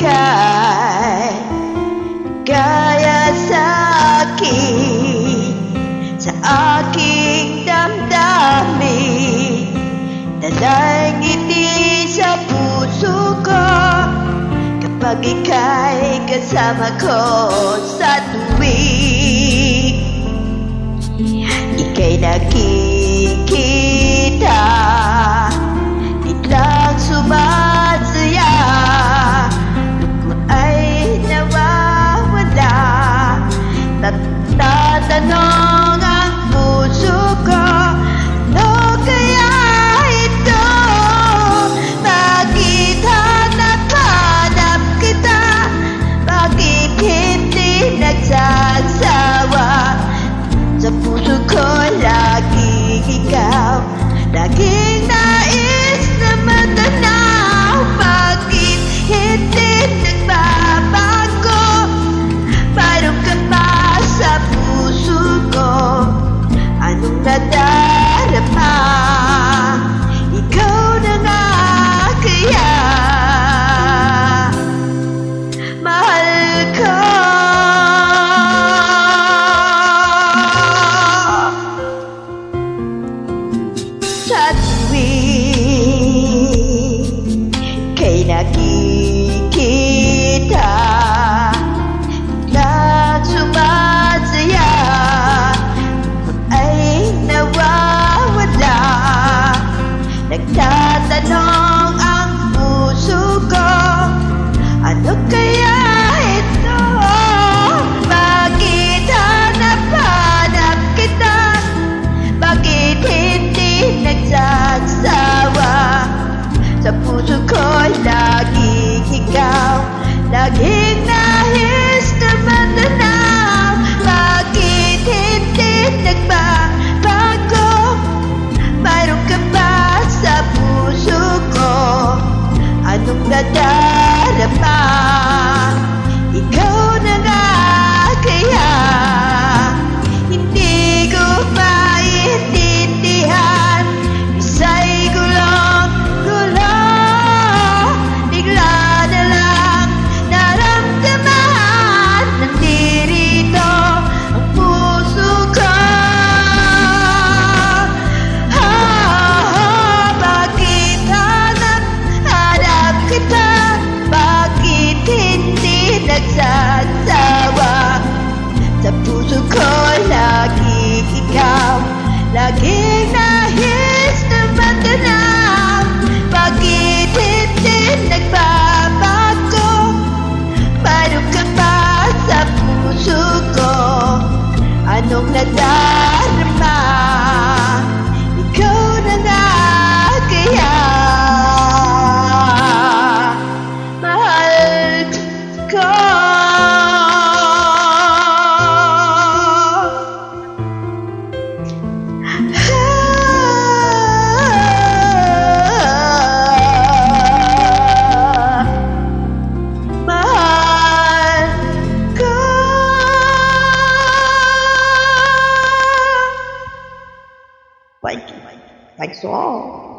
ika'y kaya sa akin, sa aking damdamin, dalay ngiti sa puso ko kapag ika'y kasama ko sa tuwing ika'y nakikita, biglang sumasaya, lungkot ay nawawala, tatanong ang puso ko, ano kaya ito? Bakit hanap-hanap kita? Bakit hindi nagsasawa? Sa puso ko laging ikaw, laging nais na matanaw. Bakit hindi nagbabago? Mayroon ka pa sa puso ko, anong nadarama? Ikaw na nga kaya mahal ko. Sa tuwing kay nakikita, biglang sumasaya, lungkot ay nawawala, nagtatanong ang puso ko, ano kaya ito? Bakit hanap-hanap kita? Bakit hindi nagsasawa? Sa puso ko laging ikaw, laging nais na matanaw. Bakit hindi nagbabago? Mayroon ka ba sa puso ko, anong nadarama? Ikaw na nga kaya hindi ko maintindihan, isa'y gulong-gulo, bigla na lang naramdaman, nandirito ang puso ko. Bakit hanap-hanap kita? Bakit hindi nagsasawa? Sa puso ko laging ikaw, laging nais na matanaw. Bakit hindi nagbabago? Mayroon ka pa sa puso ko, anong nadarama? Ikaw na nga kaya mahal ko. Thank you all.